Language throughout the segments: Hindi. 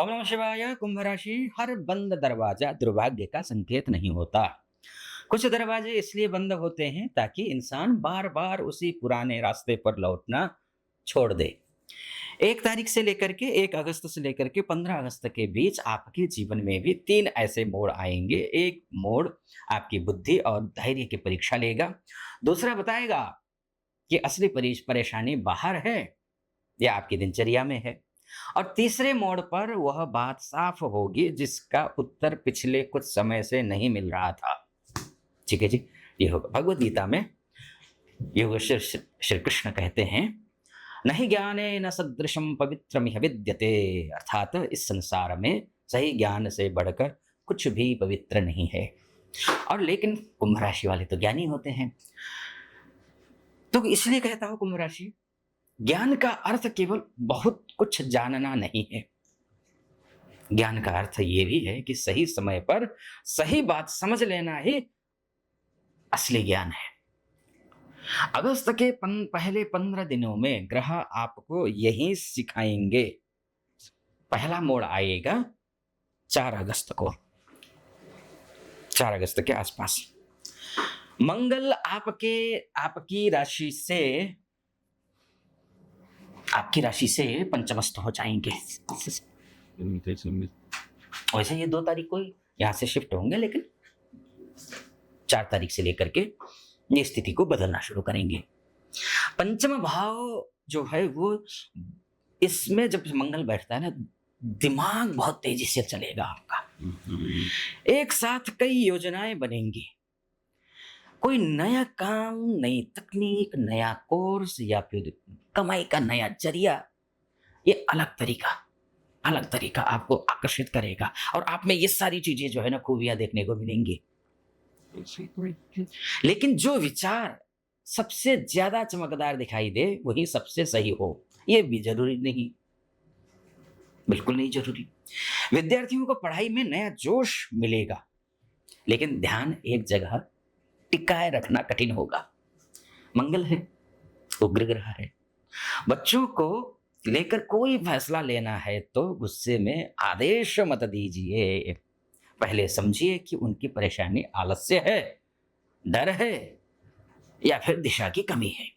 ओम नमः शिवाय। कुंभ राशि, हर बंद दरवाजा दुर्भाग्य का संकेत नहीं होता। कुछ दरवाजे इसलिए बंद होते हैं ताकि इंसान बार बार उसी पुराने रास्ते पर लौटना छोड़ दे। 1 तारीख से लेकर के 1 अगस्त से लेकर के 15 अगस्त के बीच आपके जीवन में भी 3 ऐसे मोड़ आएंगे। एक मोड़ आपकी बुद्धि और धैर्य की परीक्षा लेगा। दूसरा बताएगा कि असली परेशानी बाहर है या आपकी दिनचर्या में है। और तीसरे मोड़ पर वह बात साफ होगी जिसका उत्तर पिछले कुछ समय से नहीं मिल रहा था। ठीक है जी। ये होगा भगवत गीता में। योग श्री कृष्ण कहते हैं, नहीं ज्ञाने न सदृशम पवित्रमिह विद्यते। अर्थात इस संसार में सही ज्ञान से बढ़कर कुछ भी पवित्र नहीं है। और लेकिन कुंभ राशि वाले तो ज्ञानी होते हैं। तो इसलिए कहता हूं, कुंभ राशि, ज्ञान का अर्थ केवल बहुत कुछ जानना नहीं है। ज्ञान का अर्थ ये भी है कि सही समय पर सही बात समझ लेना ही असली ज्ञान है। अगस्त के पहले 15 दिनों में ग्रह आपको यही सिखाएंगे। पहला मोड़ आएगा 4 अगस्त को, 4 अगस्त के आसपास। मंगल आपकी राशि से पंचमस्त हो जाएंगे। वैसे ये 2 तारीख को यहां से शिफ्ट होंगे, लेकिन 4 तारीख से लेकर के ये स्थिति को बदलना शुरू करेंगे। पंचम भाव जो है वो, इसमें जब मंगल बैठता है ना, दिमाग बहुत तेजी से चलेगा आपका। एक साथ कई योजनाएं बनेंगी। कोई नया काम, नई तकनीक, नया कोर्स या फिर कमाई का नया जरिया, ये अलग तरीका आपको आकर्षित करेगा। और आप में ये सारी चीजें जो है ना, खूबियां देखने को मिलेंगी। लेकिन जो विचार सबसे ज्यादा चमकदार दिखाई दे वही सबसे सही हो, ये भी जरूरी नहीं, बिल्कुल नहीं जरूरी। विद्यार्थियों को पढ़ाई में नया जोश मिलेगा, लेकिन ध्यान एक जगह टिकाए रखना कठिन होगा। मंगल है, उग्र ग्रह है। बच्चों को लेकर कोई फैसला लेना है तो गुस्से में आदेश मत दीजिए। पहले समझिए कि उनकी परेशानी आलस्य है, डर है या फिर दिशा की कमी है।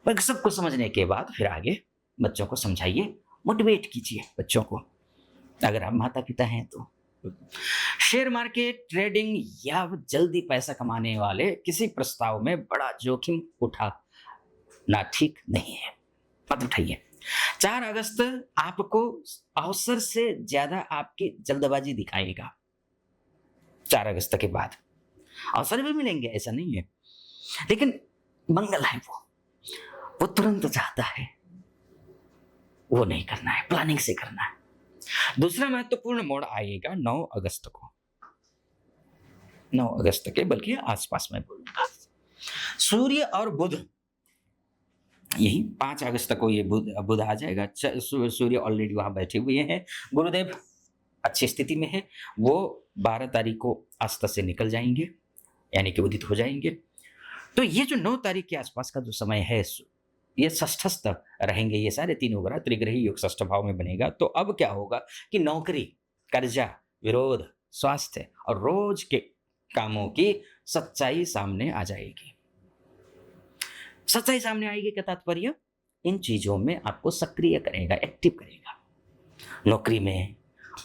पर सबको समझने के बाद फिर आगे बच्चों को समझाइए, मोटिवेट कीजिए बच्चों को, अगर आप माता पिता हैं तो। शेयर मार्केट, ट्रेडिंग या जल्दी पैसा कमाने वाले किसी प्रस्ताव में बड़ा जोखिम उठाना ठीक नहीं है, मत उठाइए। 4 अगस्त आपको अवसर से ज्यादा आपकी जल्दबाजी दिखाएगा। 4 अगस्त के बाद अवसर भी मिलेंगे, ऐसा नहीं है, लेकिन मंगल है, वो तुरंत चाहता है, वो नहीं करना है, प्लानिंग से करना है। दूसरा महत्वपूर्ण मोड़ आएगा 9 अगस्त को, 9 अगस्त के बल्कि आसपास में बोलूंगा। सूर्य और बुध, यही 5 अगस्त को ये बुध आ जाएगा। सूर्य ऑलरेडी वहां बैठे हुए हैं। गुरुदेव अच्छी स्थिति में है, वो 12 तारीख को अस्त से निकल जाएंगे, यानी कि उदित हो जाएंगे। तो ये जो 9 तारीख के आसपास का जो समय है, ये षष्ठस्थ रहेंगे। ये सारे तीनों ग्रह त्रिग्रही योग षष्ठ भाव में बनेगा। तो अब क्या होगा कि नौकरी, कर्जा, विरोध, स्वास्थ्य और रोज के कामों की सच्चाई सामने आ जाएगी। सच्चाई सामने आएगी का तात्पर्य इन चीजों में आपको सक्रिय करेगा, एक्टिव करेगा। नौकरी में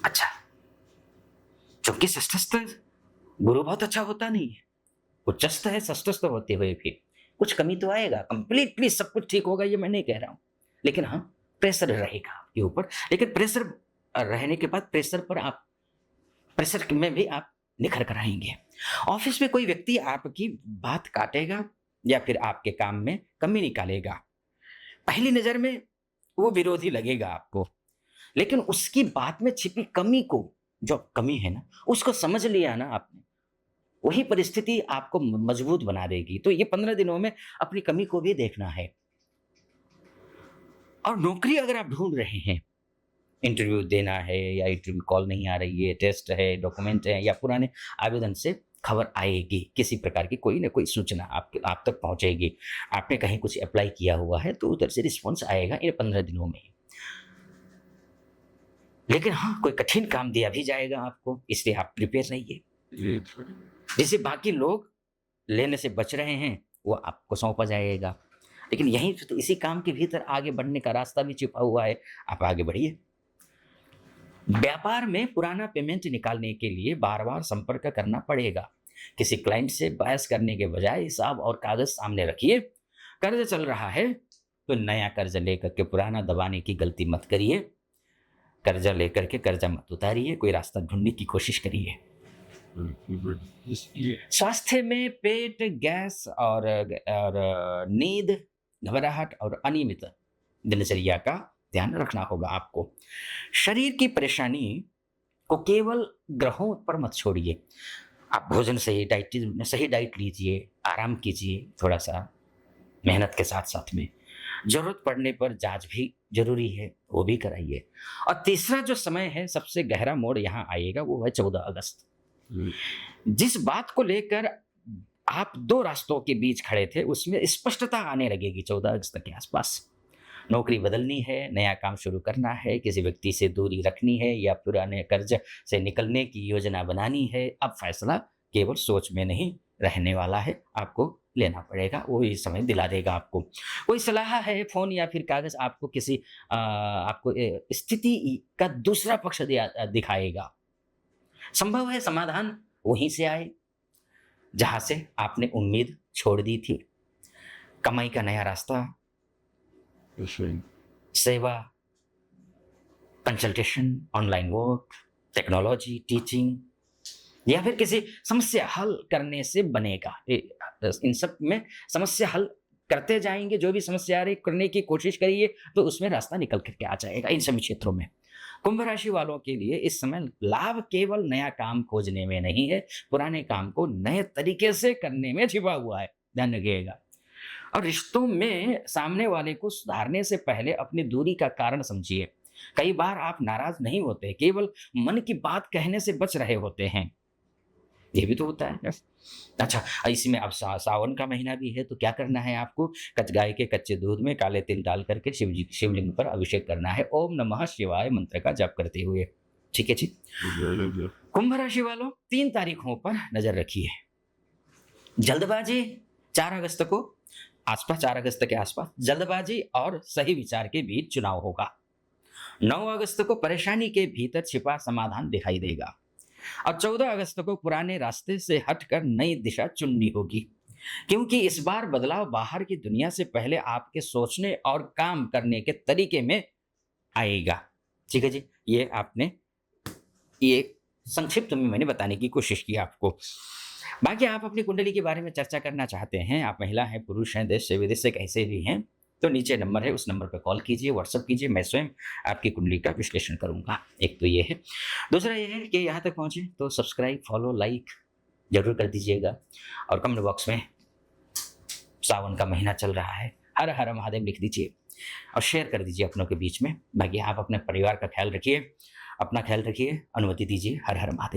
अच्छा, क्योंकि षष्ठस्थ गुरु बहुत अच्छा होता नहीं है, उच्चस्थ है। षष्ठस्थ होते हुए भी कुछ कमी तो आएगा। कंप्लीटली सब कुछ ठीक होगा ये मैं नहीं कह रहा हूं, लेकिन हाँ, प्रेशर रहेगा आपके ऊपर। लेकिन प्रेशर रहने के बाद प्रेशर में भी आप निखर कर आएंगे। ऑफिस में कोई व्यक्ति आपकी बात काटेगा या फिर आपके काम में कमी निकालेगा। पहली नजर में वो विरोधी लगेगा आपको, लेकिन उसकी बात में छिपी कमी को, जो कमी है ना, उसको समझ लिया ना आपने, वही परिस्थिति आपको मजबूत बना देगी। तो ये 15 दिनों में अपनी कमी को भी देखना है। और नौकरी अगर आप ढूंढ रहे हैं, इंटरव्यू देना है या इंटरव्यू कॉल नहीं आ रही है, टेस्ट है, डॉक्यूमेंट है या पुराने आवेदन से खबर आएगी, किसी प्रकार की कोई ना कोई सूचना आप तक पहुंचेगी। आपने कहीं कुछ अप्लाई किया हुआ है तो उधर से रिस्पॉन्स आएगा इन 15 दिनों में। लेकिन हाँ, कोई कठिन काम दिया भी जाएगा आपको, इसलिए आप प्रिपेयर रहिए। ये जिसे बाकी लोग लेने से बच रहे हैं, वो आपको सौंपा जाएगा। लेकिन यहीं तो इसी काम के भीतर आगे बढ़ने का रास्ता भी छिपा हुआ है, आप आगे बढ़िए। व्यापार में पुराना पेमेंट निकालने के लिए बार-बार संपर्क करना पड़ेगा। किसी क्लाइंट से बहस करने के बजाय हिसाब और कागज़ सामने रखिए। कर्ज़ चल रहा है, तो नया कर्ज़ लेकर के पुराना दबाने की गलती मत करिए। कर्ज़ा लेकर के कर्ज़ा मत उतारिए, कोई रास्ता ढूँढने की कोशिश करिए। ये स्वास्थ्य में पेट, गैस और नींद, घबराहट और अनियमित दिनचर्या का ध्यान रखना होगा आपको। शरीर की परेशानी को केवल ग्रहों पर मत छोड़िए। आप भोजन सही डाइट लीजिए, आराम कीजिए थोड़ा-सा मेहनत के साथ-साथ में। ज़रूरत पड़ने पर जाँच भी ज़रूरी है, वो भी कराइए। और तीसरा जो समय है, सबसे गहरा मोड़ यहाँ आएगा, वो है 14 अगस्त। जिस बात को लेकर आप 2 रास्तों के बीच खड़े थे, उसमें स्पष्टता आने लगेगी 14 अगस्त के आसपास। नौकरी बदलनी है, नया काम शुरू करना है, किसी व्यक्ति से दूरी रखनी है या पुराने कर्ज से निकलने की योजना बनानी है। अब फैसला केवल सोच में नहीं रहने वाला है, आपको लेना पड़ेगा, वो ये समय दिला देगा आपको। कोई सलाह है, फ़ोन या फिर कागज़ आपको आपको स्थिति का दूसरा पक्ष दिखाएगा। संभव है समाधान वहीं से आए, जहाँ से आपने उम्मीद छोड़ दी थी। कमाई का नया रास्ता, सही सेवा, consultation, online work, technology, teaching या फिर किसी समस्या हल करने से बनेगा। इन सब में समस्या हल करते जाएँगे, जो भी समस्या आ रही करने की कोशिश करिए, तो उसमें रास्ता निकल कर के आ जाएगा इन सभी क्षेत्रों में। कुंभ राशि वालों के लिए इस समय लाभ केवल नया काम खोजने में नहीं है, पुराने काम को नए तरीके से करने में छिपा हुआ है। ध्यान रखिएगा। और रिश्तों में सामने वाले को सुधारने से पहले अपनी दूरी का कारण समझिए। कई बार आप नाराज़ नहीं होते, केवल मन की बात कहने से बच रहे होते हैं। ये भी तो होता है। अच्छा, इसी में अब सावन का महीना भी है, तो क्या करना है आपको? गाय के कच्चे दूध में काले तिल डाल करके शिवलिंग पर अभिषेक करना है, ओम नमः शिवाय मंत्र का जाप करते हुए। ठीक है जी? कुंभ राशि वालों, 3 तारीखों पर नज़र रखिए। जल्दबाजी 4 अगस्त को 4 अगस्त के आसपास जल्दबाजी और सही विचार के बीच चुनाव होगा। 9 अगस्त को परेशानी के भीतर छिपा समाधान दिखाई देगा और 14 अगस्त को पुराने रास्ते से हटकर नई दिशा चुननी होगी, क्योंकि इस बार बदलाव बाहर की दुनिया से पहले आपके सोचने और काम करने के तरीके में आएगा। ठीक है जी? ये संक्षिप्त में मैंने बताने की कोशिश की आपको। बाकी आप अपनी कुंडली के बारे में चर्चा करना चाहते हैं, आप महिला हैं, पुरुष हैं, देश से विदेश से कैसे भी हैं, तो नीचे नंबर है, उस नंबर पे कॉल कीजिए, व्हाट्सएप कीजिए, मैं स्वयं आपकी कुंडली का विश्लेषण करूँगा। एक तो ये है। दूसरा ये है कि यहाँ तक पहुँचे तो सब्सक्राइब, फॉलो, लाइक ज़रूर कर दीजिएगा और कमेंट बॉक्स में सावन का महीना चल रहा है, हर हर महादेव लिख दीजिए और शेयर कर दीजिए अपनों के बीच में। बाकी आप अपने परिवार का ख्याल रखिए, अपना ख्याल रखिए, अनुमति दीजिए। हर हर महादेव।